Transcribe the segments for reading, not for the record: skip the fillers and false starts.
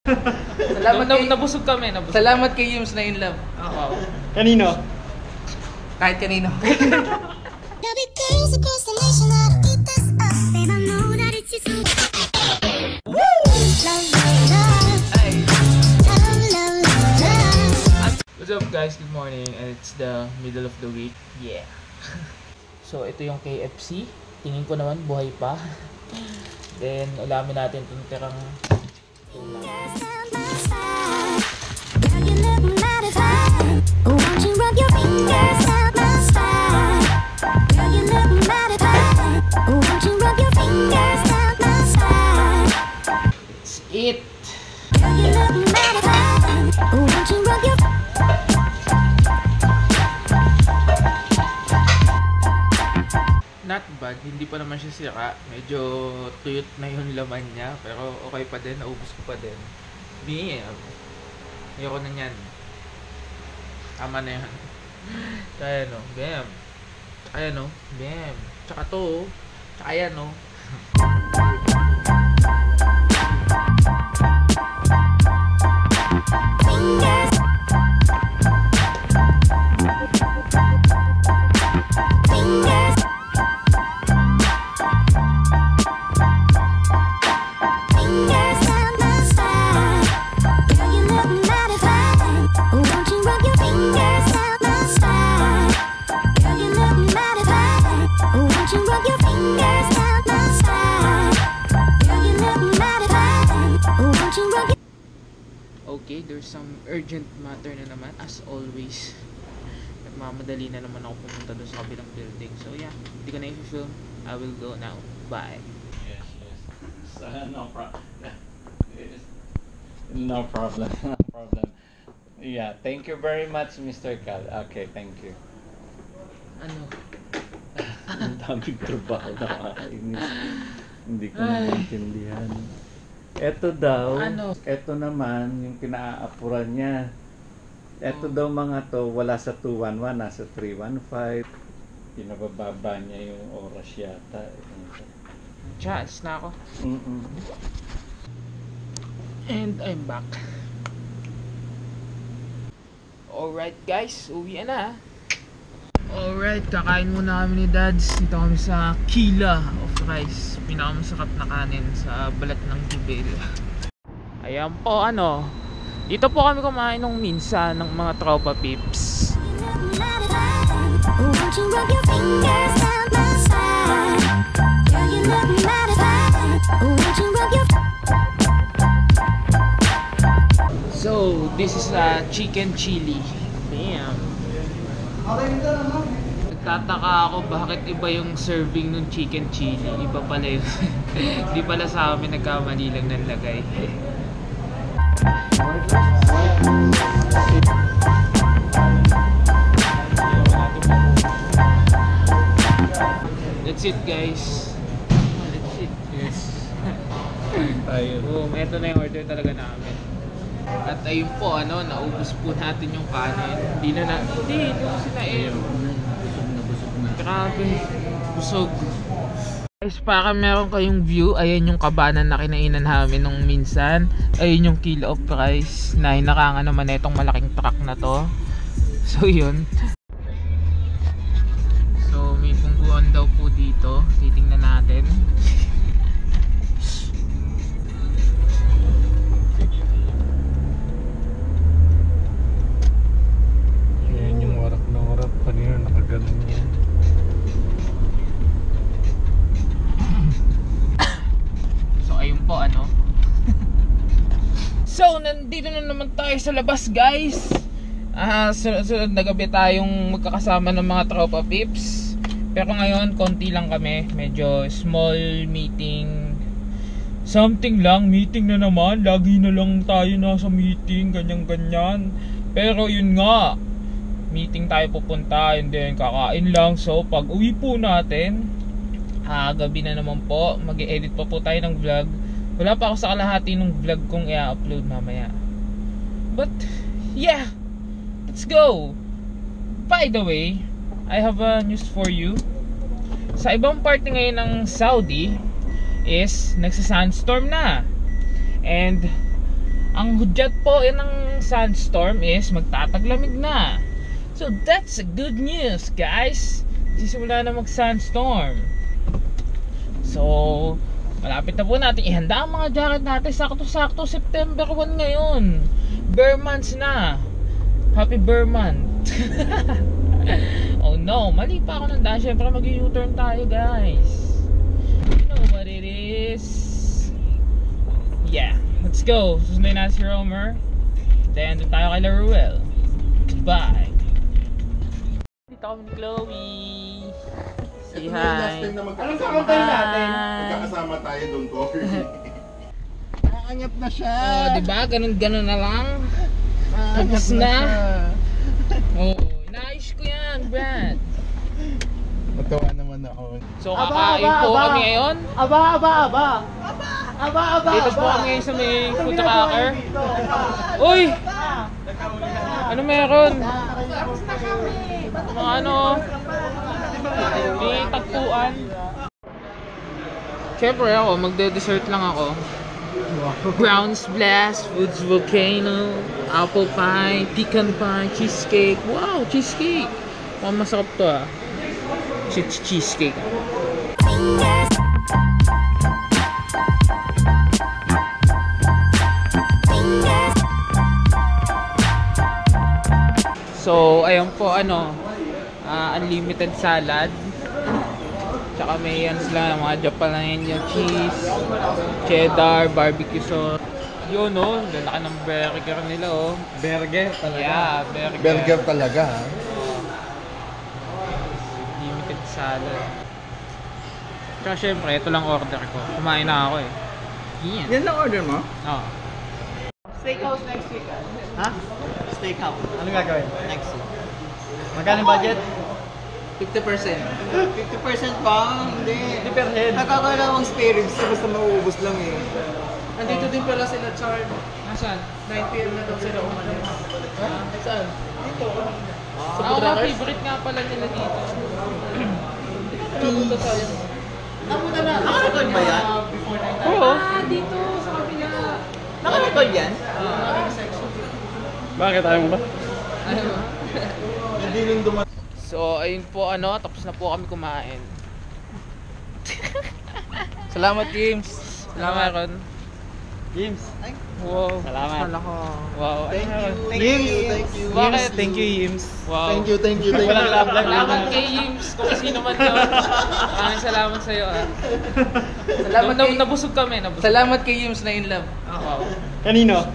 Salamat kay... Nabusog kami. Salamat kay Yums na in love. Oo. Kanino? Kahit kanino. What's up guys? Good morning. And it's the middle of the week. Yeah. So ito yung KFC. Tingin ko naman buhay pa. Then ulamin natin itong tirang tulang. It's it. Not bad, hindi pa naman siya sira. Medyo tuyot na yung laman niya, pero okay pa din, naubos ko pa din. Ayoko na yan. Tama na yan. Kaya no, bam. Kaya no, bam. Tsaka to, tsaka yan no. Okay, there's some urgent matter na naman as always. Nagmamadali na naman ako pumunta doon sa kabilang building. So yeah, hindi ko na i-film. I will go now. Bye. Yes. No problem. No problem. No problem. Yeah, thank you very much, Mr. Cal. Okay, thank you. Ano? Ang daming trabaho na kainis. Hindi ko maintindihan. Ito daw, ito naman yung pinaapuran niya. Ito daw mga to, wala sa 211, nasa 315. Pinabababa niya yung oras yata. Chats na ako. And I'm back. Alright guys, uwi na. Alright, kakain muna kami ni Dads. Dito kami sa Kila of Rice. Pinakamasarap na kanin sa balat ng Jubel. Ayan po, dito po kami kumain nung minsan ng mga tropa pips. So, this is a chicken chili. Damn. Nagtataka ako bakit iba yung serving ng chicken chili. Iba pala yun. Di pala sa amin nagkamali lang ng lagay. That's it guys. That's it. Yes. Ayun. Oh, ito na yung order talaga namin. At ayun po, naubos po natin yung kanin. Hindi sinain. Grabe, busog. Guys, para meron kayong view, ayan yung kabanan na kinainan namin nung minsan. Ayun yung kilo of rice na hinarangan naman na itong malaking truck na to. So yun. So may pungguan daw po dito. Titingnan natin. Yan yung warak na warak. Kanina nakaganon yan. Ayun po So nandito na naman tayo sa labas guys. Sunod na gabi tayong magkakasama ng mga tropa pips. Pero ngayon konti lang kami. Medyo small meeting. Something lang, meeting na naman. Lagi na lang tayo nasa meeting, ganyan. Pero yun nga, meeting tayo pupunta and then kakain lang. So pag uwi po natin, gabi na naman po, mag-edit pa po tayo ng vlog. Wala pa ako sa kalahati ng vlog kong i-upload mamaya. But yeah, let's go. By the way, I have a news for you. Sa ibang parte ngayon ng Saudi is nagsa-sandstorm na. And Ang hudyat po ng sandstorm is magtataglamig na. So that's a good news, guys. Sisimula na mag-sandstorm. So malapit na po natin ihanda ang mga jacket natin. Sakto-sakto September 1 ngayon. Bear months na. Happy Bear month. Oh no, mali pa ako ng daan. Siyempre mag-U-turn tayo, guys. You know what it is. Yeah, let's go. Susunod na si Romer. Then doon tayo kay Laruel. Goodbye. Dito kami ni Chloe. Say hi. Anong kakantay natin? Magkakasama tayo doon ko. Nakakanyap na siya. Oh, diba? Ganun-ganun na lang. Tapos na. Oh, inaayos ko yan, Brad. Matawa naman ako. So, kakain po kami ngayon. Aba. Dito po kami ngayon sa may food tracker. Uy! Ano meron? Mga ano? May tagpuan. Siyempre ako, magde-dessert lang ako. Browns Blast, Woods Volcano, apple pie, pecan pie, cheesecake. Wow, cheesecake! Mukhang masarap to ah. Cheesecake. So, ayun po unlimited salad. Tsaka may yan sila, mga Jalapeno cheese, cheddar, barbecue sauce. Yun lalaki ng burger nila Burger talaga. Yeah, burger. Burger talaga ha. Limited salad. Tsaka syempre, ito lang order ko. Kumain na ako eh. Yan lang order mo? Oo. Steakhouse next week. Ha? Steakhouse. Ano gagawin? Next week. Magkano budget? 50%. 50% pa? Hindi. 50%. Nakakala mong spare ribs, basta mauubos lang eh. Nandito din pala sila, Char. Nasaan? 9 PM na daw sila umalis. Saan? Dito. Sa Ako nga, Budrakas? favorite nga pala nila dito. Napunta tayo. Napunta na. Nakarecord ba yan? Oo. Dito, sa kabila. Nakarecord yan? Bakit ayaw mo ba? Hindi nung dumating. So, ayun po tapos na po kami kumain. Salamat, James. Salamat, Ron. James. Wow. Salamat. Wow. Thank you. Thank you. Bakit? Thank you, Yims. Wow. Thank you. Walang love life. Salamat kay Yims, kung sino man yun. Maraming salamat sa iyo. Salamat kay... Nabusog kami. Salamat kay James na in love. Wow. Kanino?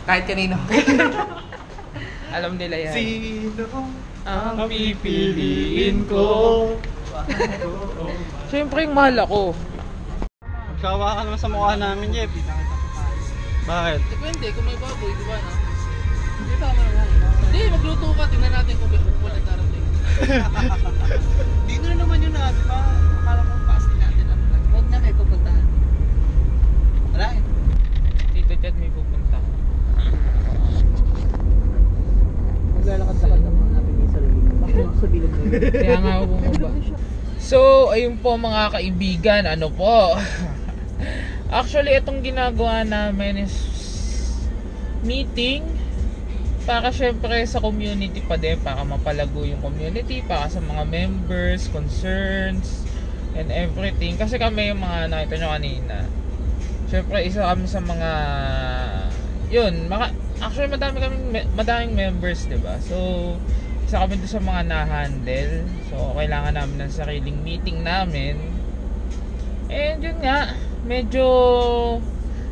Kahit kanino. Alam nila yan. Sino ang pipiliin ko? Siyempre yung mahal ako. Magsawa ka naman sa mukha namin, Jeff. Bakit? Depende, kung may baboy, di ba na? Hindi tama naman. Hindi, magluto ka. Tingnan natin kung wala darating. Dito na naman yun na, di ba? Akala ko pasting natin ang vlog. Huwag na kayo pupuntahan. Wala eh. Tito Chad may pupunta. Maglalakad-lakad naman natin yung sarili. Bakit sa bilog mo yun? Kaya nga ako bumaba. So, ayun po mga kaibigan, actually, itong ginagawa namin is meeting para syempre sa community pa din, para mapalago yung community, para sa mga members, concerns, and everything. Kasi kami yung mga nakita nyo kanina. Syempre, isa kami sa mga actually madaming members, diba? So, isa kami doon sa mga na-handle. So, kailangan namin ng sariling meeting namin. And yun nga, medyo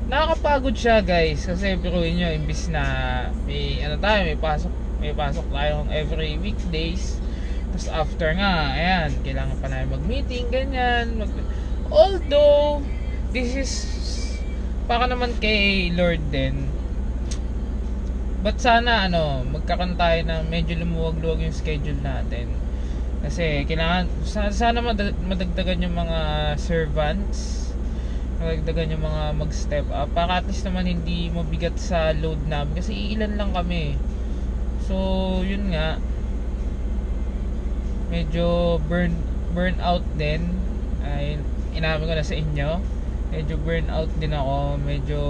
nakakapagod siya, guys. Kasi biruin nyo, imbis na may pasok tayo every weekdays. Tapos after nga, ayan, kailangan pa namin mag-meeting, ganyan. Although, this is para naman kay Lord din. But sana magkakaroon tayo na medyo lumuwag-luwag yung schedule natin. Kasi kailangan sana madagdagan yung mga servants, madagdagan yung mga mag-step up para at least naman hindi mabigat sa load namin kasi iilan lang kami. So, yun nga. Medyo burn out din. Ay, inamin ko na sa inyo. Medyo burn out din ako. Medyo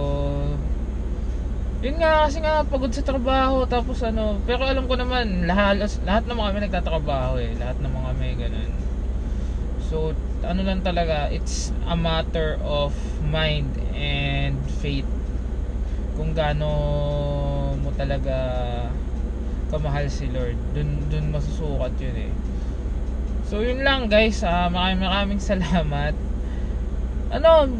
Yun nga, kasi nga pagod sa trabaho, tapos ano, pero alam ko naman, lahat naman kami nagtatrabaho eh, lahat naman kami ganun. So, ano lang talaga, it's a matter of mind and faith. Kung gaano mo talaga kamahal si Lord, dun masusukat yun eh. So, yun lang guys, maraming salamat. Ano,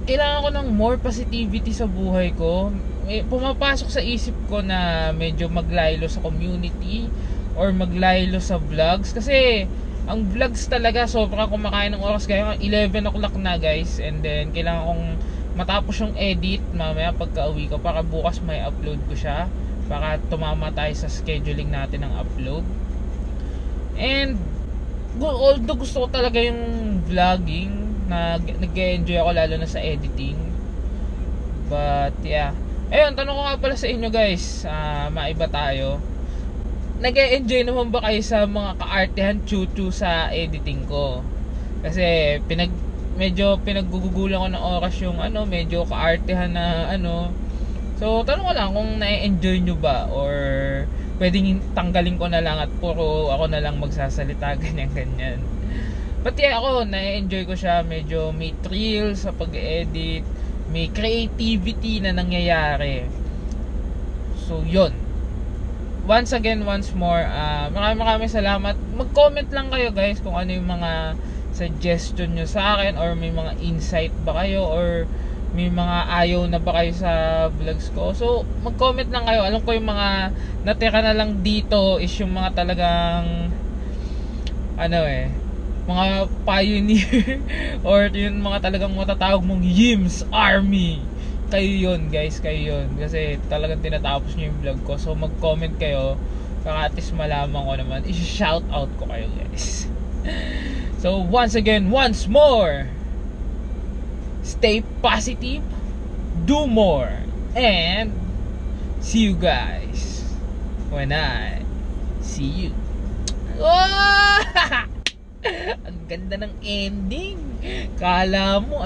kailangan ko ng more positivity sa buhay ko. Pumapasok sa isip ko na medyo maglaylo sa community or maglaylo sa vlogs, kasi ang vlogs talaga sobrang kumakain ng oras. Kaya 11 o'clock na guys, and then kailangan kong matapos yung edit mamaya pagka uwi ko para bukas may upload ko siya, para tumama tayo sa scheduling natin ng upload. And although gusto ko talaga yung vlogging, nag-enjoy ako lalo na sa editing, but yeah. Ayun, tanong ko nga pala sa inyo guys, maiba tayo. Nag-e-enjoy naman ba kayo sa mga kaartehan chuchu sa editing ko? Kasi medyo pinaggugugulan ko ng oras yung medyo kaartehan na So tanong ko lang kung na-enjoy nyo ba, or pwedeng tanggalin ko na lang at puro ako na lang magsasalita, ganyan. Pati ako, na-enjoy ko siya, medyo may thrill sa pag-edit, may creativity na nangyayari. So yun, once more, maraming salamat. Mag-comment lang kayo guys kung ano yung mga suggestion nyo sa akin, or may mga insight ba kayo, or may mga ayaw na ba kayo sa vlogs ko. So mag-comment lang kayo. Alam ko yung mga natira na lang dito is yung mga talagang mga pioneer or yung mga talagang matatawag mong Yims Army. Kayo yun guys, kayo yun, kasi talagang tinatapos nyo yung vlog ko. So mag-comment kayo para at least malaman ko naman, i-shout out ko kayo guys. So once more, stay positive, do more, and see you guys when I see you. Oh! Ang ganda ng ending. Kala mo